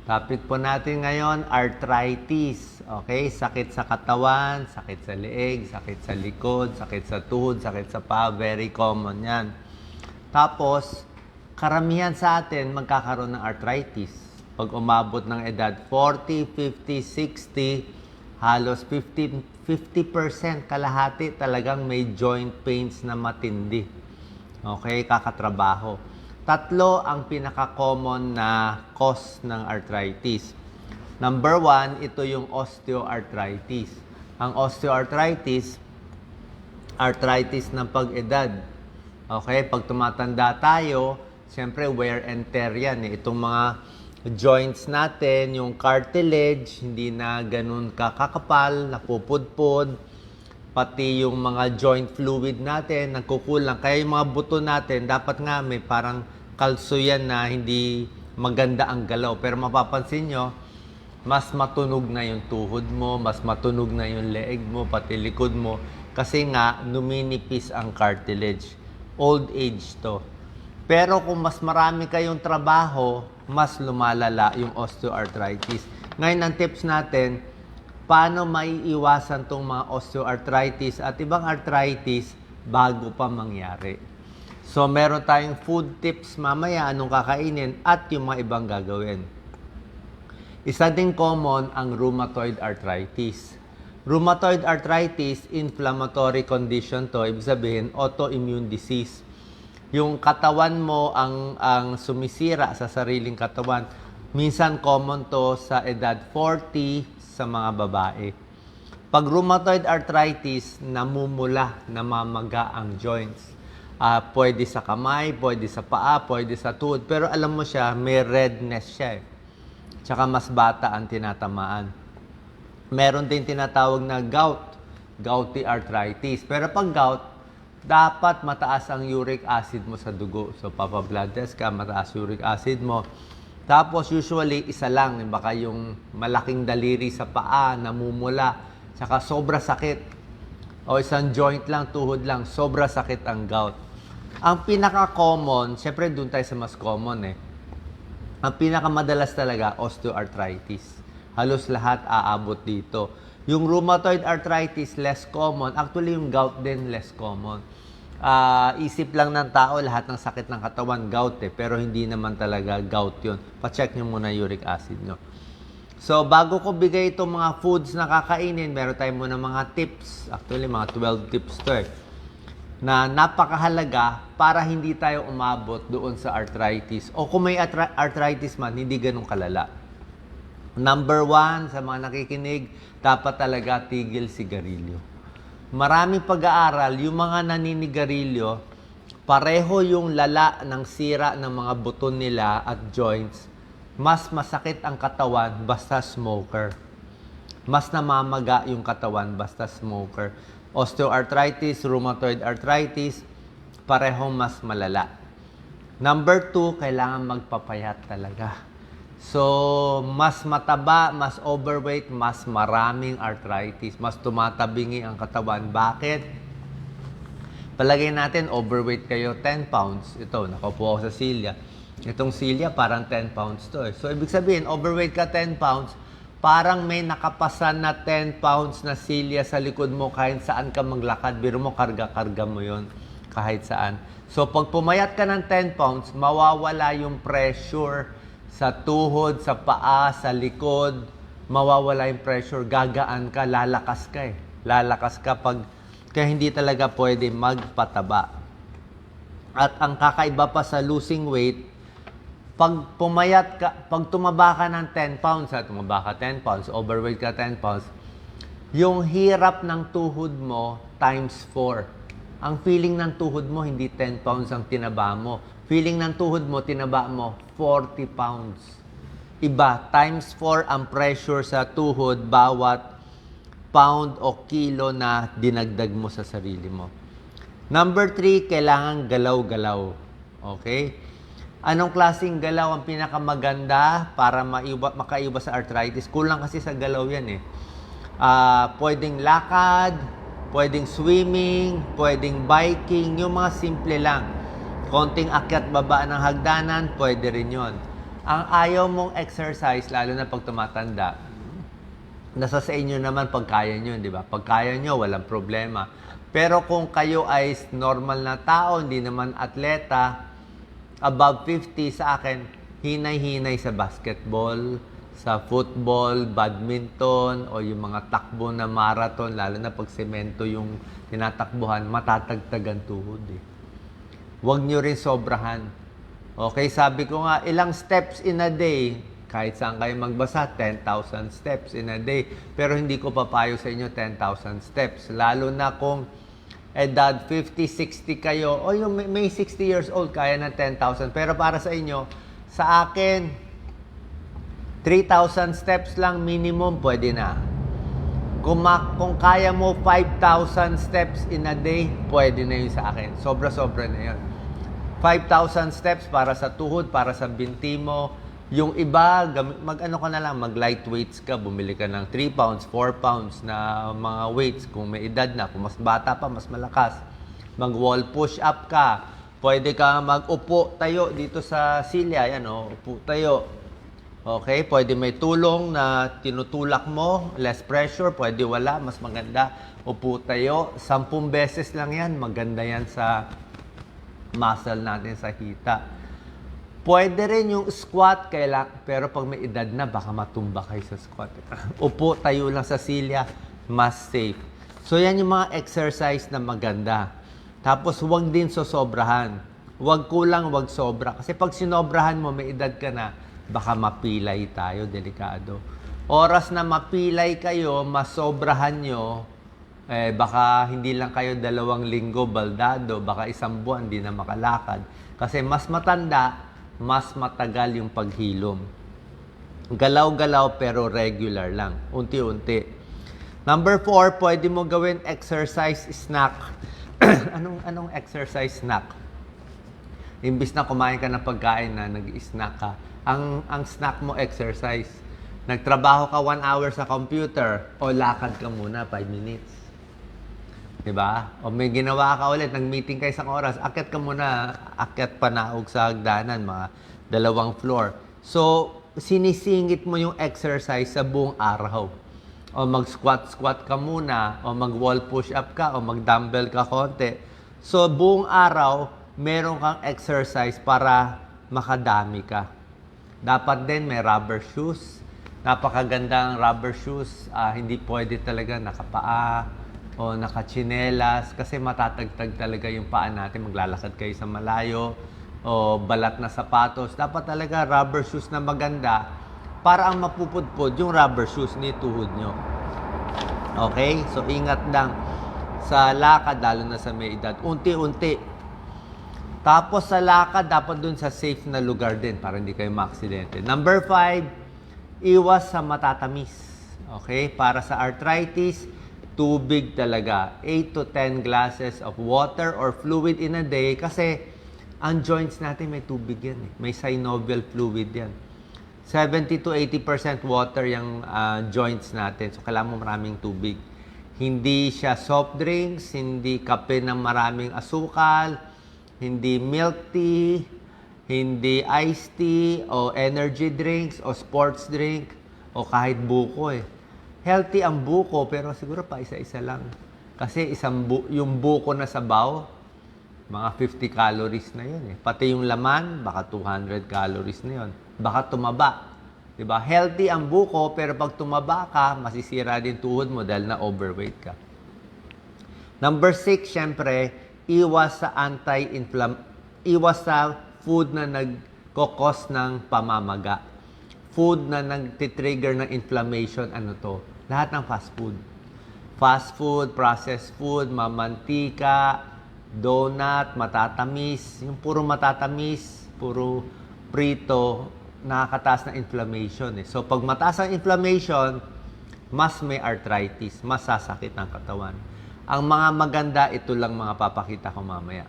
Topic po natin ngayon, arthritis. Okay? Sakit sa katawan, sakit sa leeg, sakit sa likod, sakit sa tuhod, sakit sa paa. Very common yan. Tapos, karamihan sa atin magkakaroon ng arthritis. Pag umabot ng edad 40, 50, 60, halos 50% kalahati talagang may joint pains na matindi. Okay? Kakatrabaho. Tatlo ang pinaka-common na cause ng arthritis. Number 1, ito yung osteoarthritis. Ang osteoarthritis, arthritis ng pag-edad. Okay, pag tumatanda tayo, siyempre wear and tear yan. Itong mga joints natin, yung cartilage, hindi na ganun kakakapal, napupudpud. Pati yung mga joint fluid natin, nagkukulang. Kaya yung mga buto natin, dapat nga may parang kalso yan na hindi maganda ang galaw. Pero mapapansin nyo, mas matunog na yung tuhod mo, mas matunog na yung leeg mo, pati likod mo. Kasi nga, numinipis ang cartilage. Old age to. Pero kung mas marami kayong trabaho, mas lumalala yung osteoarthritis. Ngayon, ang tips natin, paano maiiwasan tong mga osteoarthritis at ibang arthritis bago pa mangyari. So, meron tayong food tips mamaya, anong kakainin at yung mga ibang gagawin. Isa ding common ang rheumatoid arthritis. Rheumatoid arthritis, inflammatory condition to, ibig sabihin autoimmune disease. Yung katawan mo ang sumisira sa sariling katawan. Minsan common to sa edad 40 sa mga babae. Pag rheumatoid arthritis, namumula, namamaga ang joints. Pwede sa kamay, pwede sa paa, pwede sa tuhod. Pero alam mo siya, may redness siya eh. Tsaka mas bata ang tinatamaan. Meron din tinatawag na gout, gouty arthritis. Pero pag gout, dapat mataas ang uric acid mo sa dugo. So, papa-blood test ka, mataas uric acid mo. Tapos, usually, isa lang. Baka yung malaking daliri sa paa, namumula, tsaka sobra sakit. O isang joint lang, tuhod lang, sobra sakit ang gout. Ang pinaka-common, syempre doon tayo sa mas common eh. Ang pinakamadalas talaga, osteoarthritis. Halos lahat aabot dito. Yung rheumatoid arthritis, less common. Actually, yung gout din, less common. Isip lang ng tao, lahat ng sakit ng katawan, gout eh. Pero hindi naman talaga gout yun. Pa-check nyo muna uric acid nyo. So, bago ko bigay itong mga foods na kakainin, meron tayo muna mga tips. Actually, mga 12 tips to eh. Na napakahalaga para hindi tayo umabot doon sa arthritis. O kung may arthritis man, hindi ganun kalala. Number 1, sa mga nakikinig, dapat talaga tigil sigarilyo. Maraming pag-aaral, yung mga naninigarilyo, pareho yung lala ng sira ng mga buto nila at joints, mas masakit ang katawan basta smoker. Mas namamaga yung katawan basta smoker. Osteoarthritis, rheumatoid arthritis, parehong mas malala. Number 2, kailangan magpapayat talaga. So, mas mataba, mas overweight, mas maraming arthritis, mas tumatabingi ang katawan. Bakit? Palagay natin, overweight kayo 10 pounds. Ito, nakaupo ako sa silya. Itong silya, parang 10 pounds to eh. So, ibig sabihin, overweight ka 10 pounds, parang may nakapasan na 10 pounds na silya sa likod mo kahit saan ka maglakad. Biro mo, karga-karga mo yon kahit saan. So, pag pumayat ka ng 10 pounds, mawawala yung pressure sa tuhod, sa paa, sa likod. Mawawala yung pressure, gagaan ka, lalakas ka eh. Lalakas ka kaya hindi talaga pwede magpataba. At ang kakaiba pa sa losing weight, pag pumayat ka, pag tumaba ka ng 10 pounds, tumaba ka 10 pounds, overweight ka 10 pounds, yung hirap ng tuhod mo times 4. Ang feeling ng tuhod mo, hindi 10 pounds ang tinaba mo. Feeling ng tuhod mo, tinaba mo 40 pounds. Iba, times 4 ang pressure sa tuhod bawat pound o kilo na dinagdag mo sa sarili mo. Number 3, kailangan galaw-galaw. Okay? Anong klaseng galaw ang pinakamaganda para makaiwas sa arthritis? Kulang kasi sa galaw yan eh. Pwedeng lakad, pwedeng swimming, pwedeng biking, yung mga simple lang. Konting akyat baba ng hagdanan, pwede rin yon. Ang ayaw mong exercise, lalo na pag tumatanda, nasa sa inyo naman pag kaya nyo, di ba? Pag kaya nyo, walang problema. Pero kung kayo ay normal na tao, hindi naman atleta, above 50 sa akin, hinay-hinay sa basketball, sa football, badminton, o yung mga takbo na marathon, lalo na pag semento yung tinatakbuhan, matatagtagan tuhod eh. Huwag nyo rin sobrahan. Okay, sabi ko nga, ilang steps in a day, kahit saan kayo magbasa, 10,000 steps in a day. Pero hindi ko papayo sa inyo 10,000 steps. Lalo na kung edad 50, 60 kayo, o yung may 60 years old, kaya na 10,000. Pero para sa inyo, sa akin, 3,000 steps lang minimum, pwede na. Kung kaya mo 5,000 steps in a day, pwede na yun sa akin. Sobra-sobra na yun. 5,000 steps para sa tuhod, para sa binti mo. Yung iba, mag-ano ka na lang, mag-light weights ka, bumili ka ng 3 pounds, 4 pounds na mga weights. Kung may edad na, kung mas bata pa, mas malakas. Mag-wall push-up ka. Pwede ka mag-upo tayo dito sa silya. Yan, upo tayo. Okay, pwede may tulong na tinutulak mo, less pressure, pwede wala, mas maganda. Upo tayo, 10 beses lang yan, maganda yan sa muscle natin sa hita. Pwede rin yung squat, pero pag may edad na, baka matumba kayo sa squat. Upo tayo lang sa silya, mas safe. So yan yung mga exercise na maganda. Tapos huwag din sosobrahan. Huwag kulang, huwag sobra. Kasi pag sinobrahan mo, may edad ka na, baka mapilay tayo, delikado. Oras na mapilay kayo, masobrahan nyo, baka hindi lang kayo 2 linggo baldado, baka 1 buwan, hindi na makalakad. Kasi mas matanda, mas matagal yung paghilom. Galaw-galaw pero regular lang, unti-unti. Number 4, pwede mo gawin exercise snack. Anong exercise snack? Imbis na kumain ka ng pagkain na nag-snack ka, ang snack mo exercise. Nagtrabaho ka 1 hour sa computer, o lakad ka muna 5 minutes. Diba? O may ginawa ka ulit, nag-meeting ka 1 oras, akyat ka muna, akyat panaog sa hagdanan, mga 2 floor. So, sinisingit mo yung exercise sa buong araw. O mag-squat-squat ka muna, o mag-wall push-up ka, o mag-dumbbell ka konti. So, buong araw, meron kang exercise para makadami ka. Dapat din may rubber shoes. Napakagandang rubber shoes. Hindi pwede talaga nakapaa o nakachinelas kasi matatagtag talaga yung paa natin. Maglalakad kayo sa malayo o balat na sapatos. Dapat talaga rubber shoes na maganda para ang mapupudpod yung rubber shoes ni tuhod nyo. Okay? So, ingat lang sa lakad, lalo na sa may edad. Unti-unti. Tapos sa lakad, dapat dun sa safe na lugar din para hindi kayo ma-aksidente. Number 5, iwas sa matatamis. Okay? Para sa arthritis, tubig talaga. 8 to 10 glasses of water or fluid in a day kasi ang joints natin may tubig yan. May synovial fluid yan. 70 to 80% water yung joints natin. So, kailangan mo maraming tubig. Hindi siya soft drinks, hindi kape ng maraming asukal, hindi milk tea, hindi iced tea, o energy drinks, o sports drink, o kahit buko Healthy ang buko, pero siguro pa isa-isa lang. Kasi yung buko na sabaw, mga 50 calories na yun Pati yung laman, baka 200 calories na yun. Baka tumaba. Diba? Healthy ang buko, pero pag tumaba ka, masisira din tuhod mo dahil na overweight ka. Number 6, syempre, iwas sa food na nagkokos ng pamamaga. Food na nagtitrigger ng inflammation, lahat ng fast food. Fast food, processed food, mamantika, donut, matatamis. Yung puro matatamis, puro prito, nakakataas ng inflammation So, pag mataas ang inflammation, mas may arthritis, mas sasakit ang katawan. Ang mga maganda, ito lang mga papakita ko mamaya.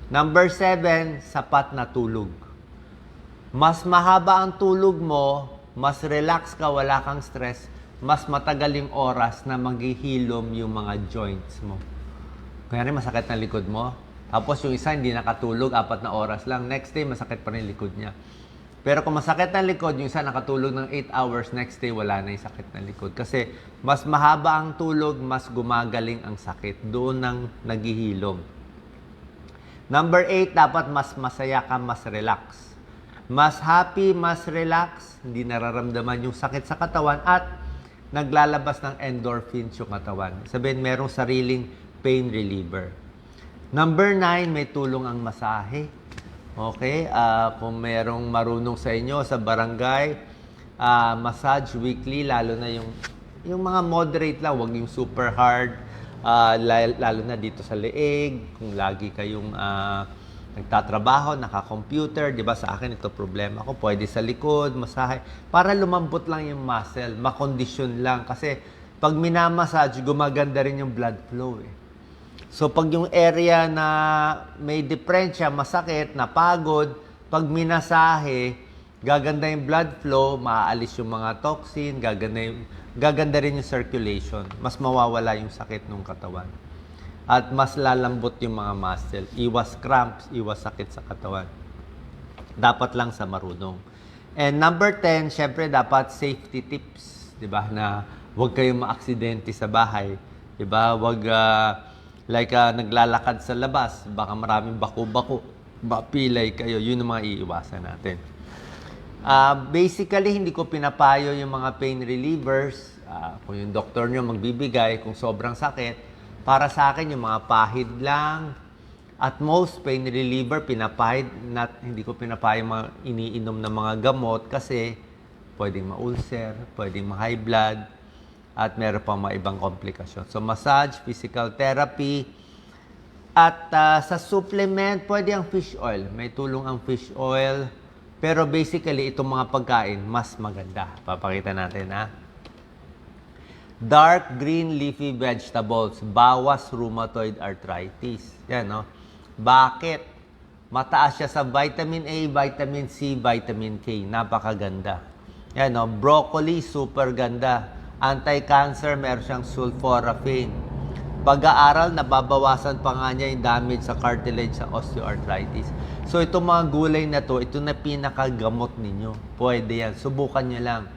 Number 7, sapat na tulog. Mas mahaba ang tulog mo, mas relax ka, wala kang stress, mas matagal yung oras na maghihilom yung mga joints mo. Kaya rin masakit na likod mo. Tapos yung isa hindi nakatulog, 4 na oras lang. Next day, masakit pa rin likod niya. Pero kung masakit ng likod, yung isa nakatulog ng 8 hours, next day wala na yung sakit ng likod. Kasi mas mahaba ang tulog, mas gumagaling ang sakit. Doon nang naghihilom. Number 8, dapat mas masaya ka, mas relax. Mas happy, mas relax, hindi nararamdaman yung sakit sa katawan at naglalabas ng endorphins yung katawan. Sabihin, merong sariling pain reliever. Number 9, may tulong ang masahe. Okay? Kung merong marunong sa inyo sa barangay, massage weekly, lalo na yung mga moderate lang, wag yung super hard, lalo na dito sa leeg, kung lagi kayong nagtatrabaho, naka-computer, di ba sa akin ito problema ko, pwede sa likod, masahe, para lumambot lang yung muscle, makondisyon lang, kasi pag minamassage, gumaganda rin yung blood flow eh. So, pag yung area na may diferensya, masakit, napagod, pag minasahe, gaganda yung blood flow, maaalis yung mga toxin, gaganda rin yung circulation. Mas mawawala yung sakit ng katawan. At mas lalambot yung mga muscle. Iwas cramps, iwas sakit sa katawan. Dapat lang sa marunong. And number 10, syempre dapat safety tips. Diba? Na huwag kayong maaksidente sa bahay. Diba? Huwag... naglalakad sa labas, baka maraming bako-bako, pilay kayo, yun ang mga iiwasan natin. Basically, hindi ko pinapayo yung mga pain relievers. Kung yung doktor nyo magbibigay, kung sobrang sakit, para sa akin yung mga pahid lang. At most pain reliever, pinapahid, hindi ko pinapayo mga iniinom na mga gamot kasi pwedeng ma-ulcer, pwedeng ma-high blood, at meron pang mga ibang komplikasyon. So, massage, physical therapy, at sa supplement, pwede ang fish oil. May tulong ang fish oil. Pero basically, itong mga pagkain, mas maganda. Papakita natin, ha? Dark green leafy vegetables, bawas rheumatoid arthritis. Yan, no? Bakit? Mataas siya sa vitamin A, vitamin C, vitamin K. Napakaganda. Yan, no? Broccoli, super ganda. Anti-cancer, meron siyang sulforaphane. Pag-aaral, nababawasan pa nga niya yung damage sa cartilage sa osteoarthritis. So, itong mga gulay na to, ito na pinakagamot ninyo. Pwede yan. Subukan nyo lang.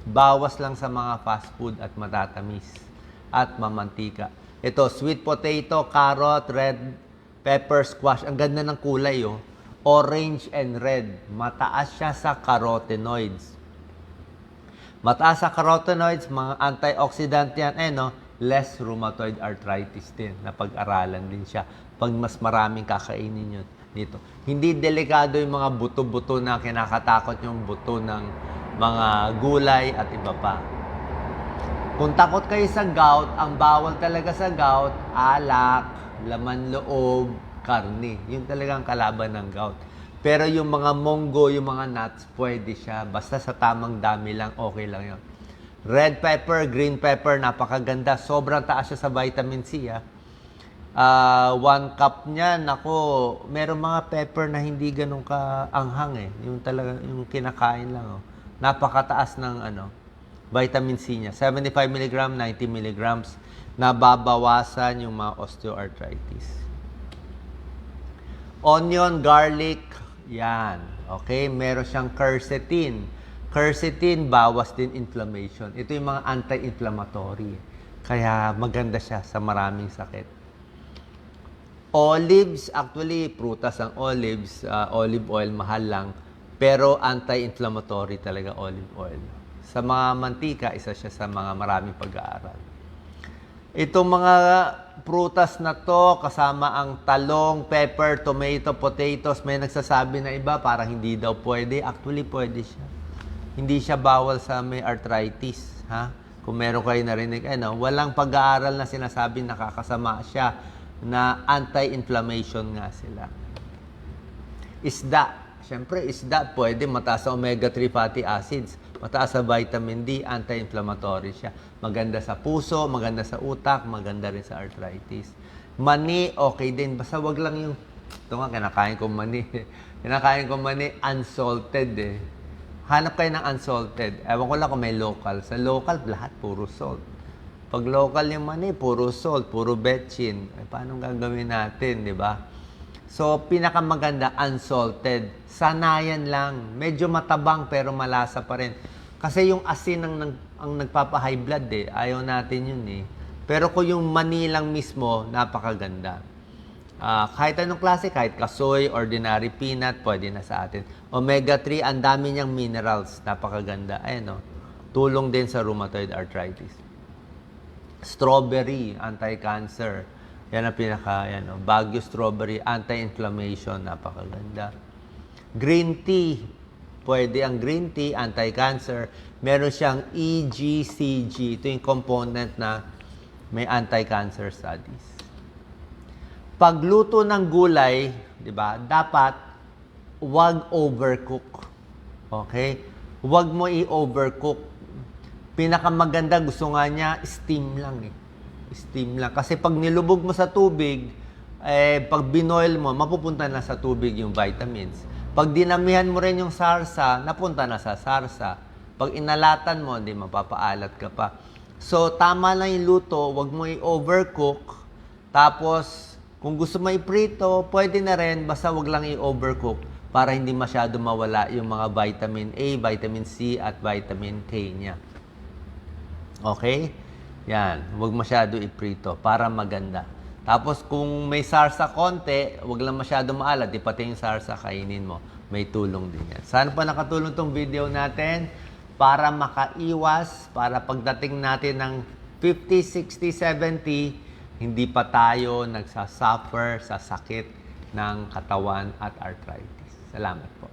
Bawas lang sa mga fast food at matatamis. At mamantika. Ito, sweet potato, carrot, red pepper, squash. Ang ganda ng kulay, oh. Orange and red. Mataas siya sa carotenoids. Mataas sa carotenoids, mga antioxidant yan, no? Less rheumatoid arthritis din. Napag-aralan din siya. Pag mas maraming kakainin yun dito. Hindi delikado yung mga buto-buto na kinakatakot yung buto ng mga gulay at iba pa. Kung takot kayo sa gout, ang bawal talaga sa gout, alak, laman loob, karne. Yun talagang kalaban ng gout. Pero yung mga monggo, yung mga nuts, pwede siya. Basta sa tamang dami lang, okay lang yun. Red pepper, green pepper, napakaganda. Sobrang taas siya sa vitamin C. 1 cup niya, nako, meron mga pepper na hindi ganun kaanghang eh. Yung talaga, yung kinakain lang. Oh. Napakataas ng vitamin C niya. 75 mg, 90 mg. Nababawasan yung mga osteoarthritis. Onion, garlic, yan. Okay? Meron siyang quercetin. Quercetin, bawas din inflammation. Ito yung mga anti-inflammatory. Kaya maganda siya sa maraming sakit. Olives, actually, prutas ang olives. Olive oil, mahal lang. Pero anti-inflammatory talaga olive oil. Sa mga mantika, isa siya sa mga maraming pag-aaral. Itong mga prutas na to, kasama ang talong, pepper, tomato, potatoes, may nagsasabi na iba, parang hindi daw pwede. Actually, pwede siya. Hindi siya bawal sa may arthritis. Ha? Kung meron kayo narinig, walang pag-aaral na sinasabi nakakasama siya na anti-inflammation nga sila. Isda. Siyempre, isda pwede mataas sa omega-3 fatty acids. Mataas sa vitamin D, anti-inflammatory siya. Maganda sa puso, maganda sa utak, maganda rin sa arthritis. Mani, okay din. Basta wag lang yung, ito nga, kinakain ko mani. Kinakain ko mani, unsalted eh. Hanap kayo ng unsalted. Ewan ko lang kung may local. Sa local, lahat puro salt. Pag local yung mani, puro salt, puro betchin. Paano gagawin natin, di ba? So, pinakamaganda, unsalted. Sanayan lang. Medyo matabang pero malasa pa rin. Kasi yung asin ang nagpapa-high blood eh. Ayaw natin yun eh. Pero kung yung mani lang mismo, napakaganda. Kahit anong klase, kahit kasoy, ordinary peanut, pwede na sa atin. Omega-3, ang dami niyang minerals. Napakaganda. Ayan o. Tulong din sa rheumatoid arthritis. Strawberry, anti-cancer. Yan ang Baguio strawberry, anti-inflammation, napakaganda. Green tea, pwede ang green tea, anti-cancer. Meron siyang EGCG, ito yung component na may anti-cancer studies. Pagluto ng gulay, di ba, dapat wag overcook. Okay? Wag mo i-overcook. Pinakamaganda, gusto nga niya, steam lang eh. Steam lang. Kasi pag nilubog mo sa tubig, pag binoil mo, mapupunta na sa tubig yung vitamins. Pag dinamihan mo rin yung sarsa, napunta na sa sarsa. Pag inalatan mo, hindi mapapaalat ka pa. So, tama lang yung luto, wag mo i-overcook. Tapos, kung gusto mo i-prito, pwede na rin, basta wag lang i-overcook para hindi masyado mawala yung mga vitamin A, vitamin C, at vitamin K niya. Okay? Yan, huwag masyado iprito para maganda. Tapos kung may sarsa konti, huwag lang masyado maalat, di pati yung sarsa kainin mo. May tulong din yan. Sana pa nakatulong tong video natin para makaiwas, para pagdating natin ng 50, 60, 70, hindi pa tayo nagsasuffer sa sakit ng katawan at arthritis. Salamat po.